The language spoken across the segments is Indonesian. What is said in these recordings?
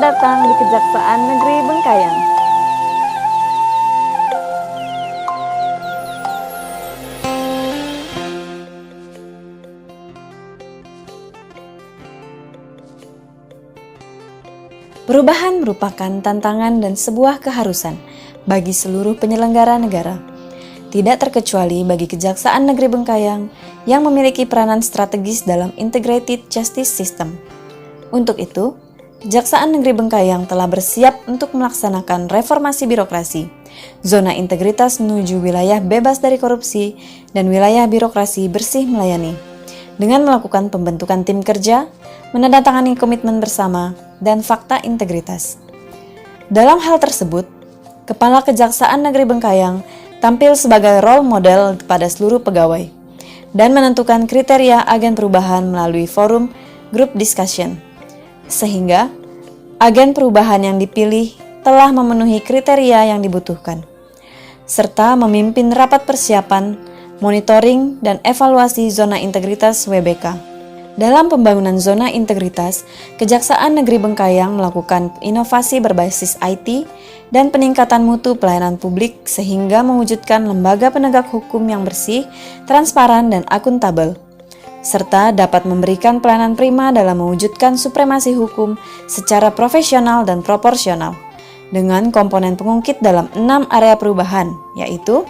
datang di Kejaksaan Negeri Bengkayang. Perubahan merupakan tantangan dan sebuah keharusan bagi seluruh penyelenggara negara, tidak terkecuali bagi Kejaksaan Negeri Bengkayang yang memiliki peranan strategis dalam Integrated Justice System. Untuk itu, Kejaksaan Negeri Bengkayang telah bersiap untuk melaksanakan reformasi birokrasi, zona integritas menuju wilayah bebas dari korupsi, dan wilayah birokrasi bersih melayani, dengan melakukan pembentukan tim kerja, menandatangani komitmen bersama, dan fakta integritas. Dalam hal tersebut, Kepala Kejaksaan Negeri Bengkayang tampil sebagai role model kepada seluruh pegawai, dan menentukan kriteria agen perubahan melalui forum group discussion. Sehingga agen perubahan yang dipilih telah memenuhi kriteria yang dibutuhkan, serta memimpin rapat persiapan, monitoring, dan evaluasi zona integritas WBK. Dalam pembangunan zona integritas, Kejaksaan Negeri Bengkayang melakukan inovasi berbasis IT dan peningkatan mutu pelayanan publik sehingga mewujudkan lembaga penegak hukum yang bersih, transparan, dan akuntabel, serta dapat memberikan pelayanan prima dalam mewujudkan supremasi hukum secara profesional dan proporsional, dengan komponen pengungkit dalam 6 area perubahan, yaitu: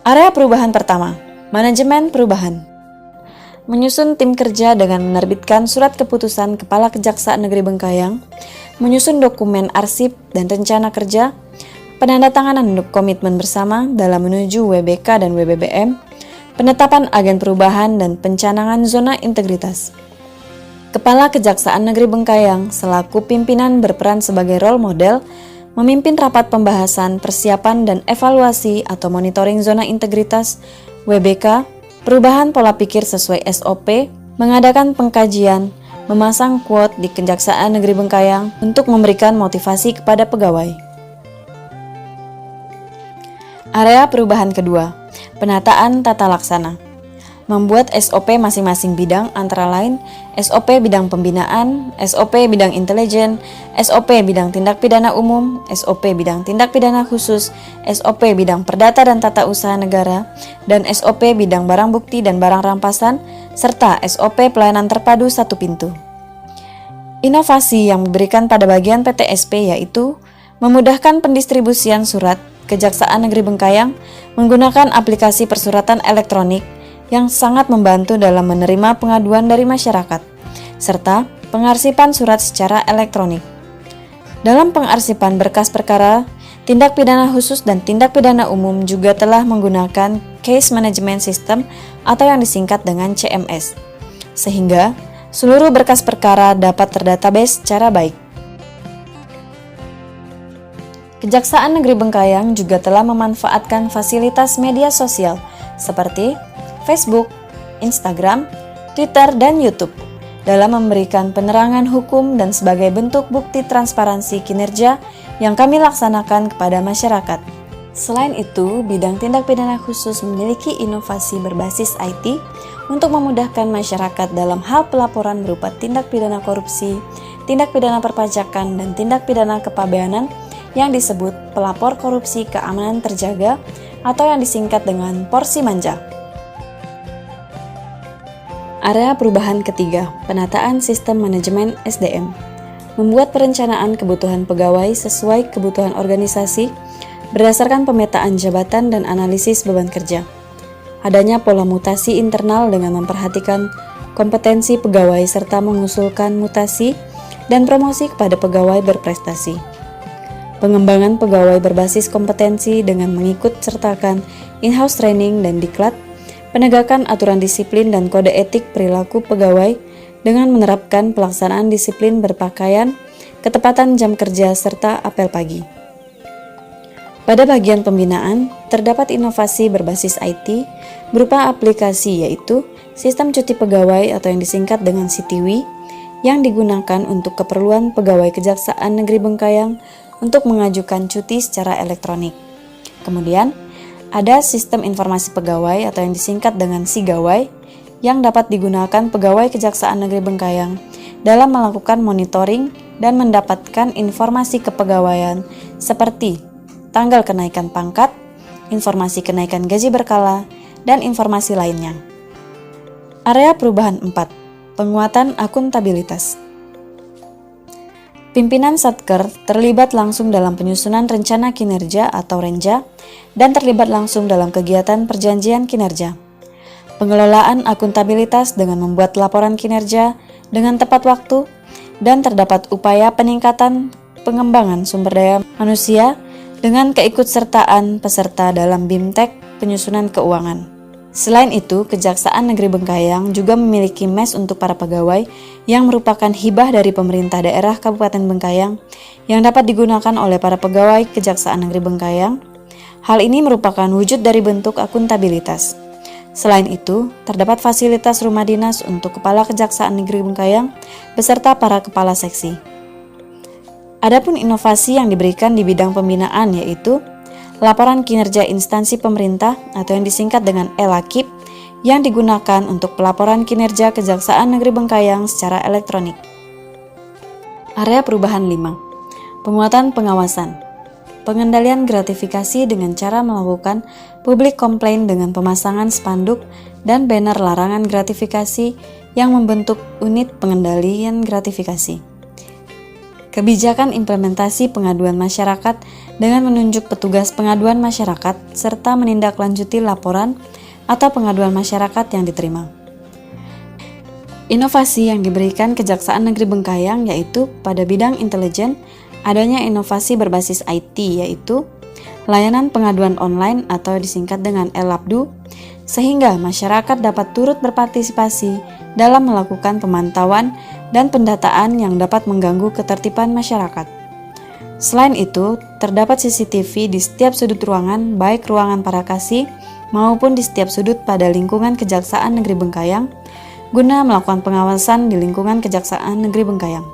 area perubahan pertama, manajemen perubahan, menyusun tim kerja dengan menerbitkan surat keputusan Kepala Kejaksaan Negeri Bengkayang, menyusun dokumen arsip dan rencana kerja, penandatanganan komitmen bersama dalam menuju WBK dan WBBM, penetapan agen perubahan dan pencanangan zona integritas. Kepala Kejaksaan Negeri Bengkayang selaku pimpinan berperan sebagai role model, memimpin rapat pembahasan, persiapan, dan evaluasi atau monitoring zona integritas WBK, perubahan pola pikir sesuai SOP, mengadakan pengkajian, memasang quote di Kejaksaan Negeri Bengkayang untuk memberikan motivasi kepada pegawai. Area perubahan kedua, penataan tata laksana. Membuat SOP masing-masing bidang antara lain SOP bidang pembinaan, SOP bidang intelijen, SOP bidang tindak pidana umum, SOP bidang tindak pidana khusus, SOP bidang perdata dan tata usaha negara, dan SOP bidang barang bukti dan barang rampasan, serta SOP pelayanan terpadu satu pintu. Inovasi yang diberikan pada bagian PTSP yaitu memudahkan pendistribusian surat Kejaksaan Negeri Bengkayang menggunakan aplikasi persuratan elektronik yang sangat membantu dalam menerima pengaduan dari masyarakat, serta pengarsipan surat secara elektronik. Dalam pengarsipan berkas perkara, tindak pidana khusus dan tindak pidana umum juga telah menggunakan Case Management System atau yang disingkat dengan CMS, sehingga seluruh berkas perkara dapat terdatabase secara baik. Kejaksaan Negeri Bengkayang juga telah memanfaatkan fasilitas media sosial seperti Facebook, Instagram, Twitter, dan YouTube dalam memberikan penerangan hukum dan sebagai bentuk bukti transparansi kinerja yang kami laksanakan kepada masyarakat. Selain itu, bidang tindak pidana khusus memiliki inovasi berbasis IT untuk memudahkan masyarakat dalam hal pelaporan berupa tindak pidana korupsi, tindak pidana perpajakan, dan tindak pidana kepabeanan yang disebut pelapor korupsi keamanan terjaga atau yang disingkat dengan porsi manja. Area perubahan ketiga, penataan sistem manajemen SDM. Membuat perencanaan kebutuhan pegawai sesuai kebutuhan organisasi berdasarkan pemetaan jabatan dan analisis beban kerja. Adanya pola mutasi internal dengan memperhatikan kompetensi pegawai serta mengusulkan mutasi dan promosi kepada pegawai berprestasi. Pengembangan pegawai berbasis kompetensi dengan mengikut sertakan in-house training dan diklat, penegakan aturan disiplin dan kode etik perilaku pegawai dengan menerapkan pelaksanaan disiplin berpakaian, ketepatan jam kerja, serta apel pagi. Pada bagian pembinaan, terdapat inovasi berbasis IT berupa aplikasi yaitu Sistem Cuti Pegawai atau yang disingkat dengan CTW yang digunakan untuk keperluan pegawai Kejaksaan Negeri Bengkayang untuk mengajukan cuti secara elektronik. Kemudian, ada sistem informasi pegawai atau yang disingkat dengan SIGAWAI yang dapat digunakan pegawai Kejaksaan Negeri Bengkayang dalam melakukan monitoring, dan mendapatkan informasi kepegawaian seperti tanggal kenaikan pangkat, informasi kenaikan gaji berkala, dan informasi lainnya. Area perubahan 4. Penguatan akuntabilitas. Pimpinan Satker terlibat langsung dalam penyusunan rencana kinerja atau renja dan terlibat langsung dalam kegiatan perjanjian kinerja. Pengelolaan akuntabilitas dengan membuat laporan kinerja dengan tepat waktu dan terdapat upaya peningkatan pengembangan sumber daya manusia dengan keikutsertaan peserta dalam BIMTEK penyusunan keuangan. Selain itu, Kejaksaan Negeri Bengkayang juga memiliki mes untuk para pegawai yang merupakan hibah dari pemerintah daerah Kabupaten Bengkayang yang dapat digunakan oleh para pegawai Kejaksaan Negeri Bengkayang. Hal ini merupakan wujud dari bentuk akuntabilitas. Selain itu, terdapat fasilitas rumah dinas untuk Kepala Kejaksaan Negeri Bengkayang beserta para kepala seksi. Adapun inovasi yang diberikan di bidang pembinaan yaitu laporan kinerja instansi pemerintah atau yang disingkat dengan LAKIP yang digunakan untuk pelaporan kinerja Kejaksaan Negeri Bengkayang secara elektronik. Area perubahan 5. Penguatan pengawasan. Pengendalian gratifikasi dengan cara melakukan public complaint dengan pemasangan spanduk dan banner larangan gratifikasi yang membentuk unit pengendalian gratifikasi. Kebijakan implementasi pengaduan masyarakat dengan menunjuk petugas pengaduan masyarakat serta menindaklanjuti laporan atau pengaduan masyarakat yang diterima. Inovasi yang diberikan Kejaksaan Negeri Bengkayang yaitu pada bidang intelijen, adanya inovasi berbasis IT yaitu layanan pengaduan online atau disingkat dengan LAPDU, sehingga masyarakat dapat turut berpartisipasi dalam melakukan pemantauan dan pendataan yang dapat mengganggu ketertiban masyarakat. Selain itu, terdapat CCTV di setiap sudut ruangan, baik ruangan para kasih maupun di setiap sudut pada lingkungan Kejaksaan Negeri Bengkayang, guna melakukan pengawasan di lingkungan Kejaksaan Negeri Bengkayang.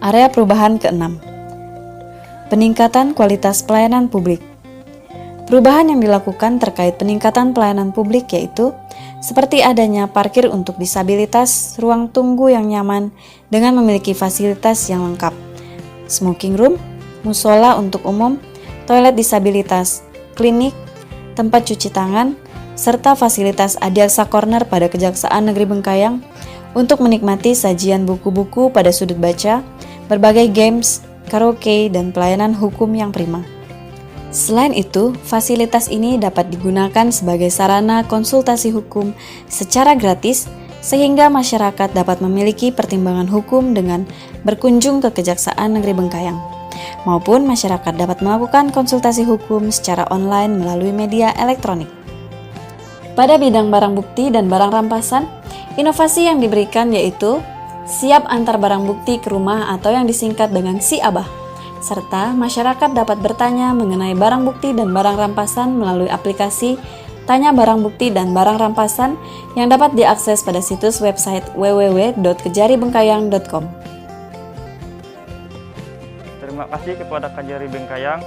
Area perubahan ke-6. Peningkatan kualitas pelayanan publik. Perubahan yang dilakukan terkait peningkatan pelayanan publik yaitu seperti adanya parkir untuk disabilitas, ruang tunggu yang nyaman dengan memiliki fasilitas yang lengkap, smoking room, musola untuk umum, toilet disabilitas, klinik, tempat cuci tangan, serta fasilitas Adiaksa Corner pada Kejaksaan Negeri Bengkayang untuk menikmati sajian buku-buku pada sudut baca, berbagai games, karaoke, dan pelayanan hukum yang prima. Selain itu, fasilitas ini dapat digunakan sebagai sarana konsultasi hukum secara gratis sehingga masyarakat dapat memiliki pertimbangan hukum dengan berkunjung ke Kejaksaan Negeri Bengkayang, maupun masyarakat dapat melakukan konsultasi hukum secara online melalui media elektronik. Pada bidang barang bukti dan barang rampasan, inovasi yang diberikan yaitu siap antar barang bukti ke rumah atau yang disingkat dengan SIABAH, serta masyarakat dapat bertanya mengenai barang bukti dan barang rampasan melalui aplikasi Tanya Barang Bukti dan Barang Rampasan yang dapat diakses pada situs website www.kejari-bengkayang.com. Terima kasih kepada Kejari Bengkayang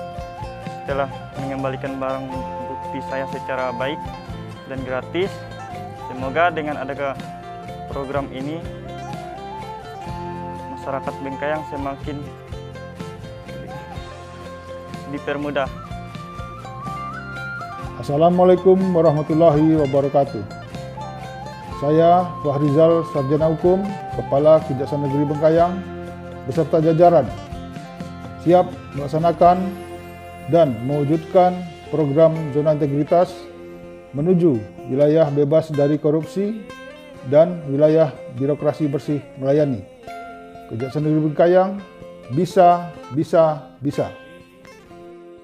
telah mengembalikan barang bukti saya secara baik dan gratis. Semoga dengan adanya program ini masyarakat Bengkayang semakin dipermudah. Assalamualaikum warahmatullahi wabarakatuh. Saya Fahrizal Sarjana Hukum, Kepala Kejaksaan Negeri Bengkayang beserta jajaran siap melaksanakan dan mewujudkan program zona integritas menuju wilayah bebas dari korupsi dan wilayah birokrasi bersih melayani. Kejaksaan Negeri Bengkayang bisa.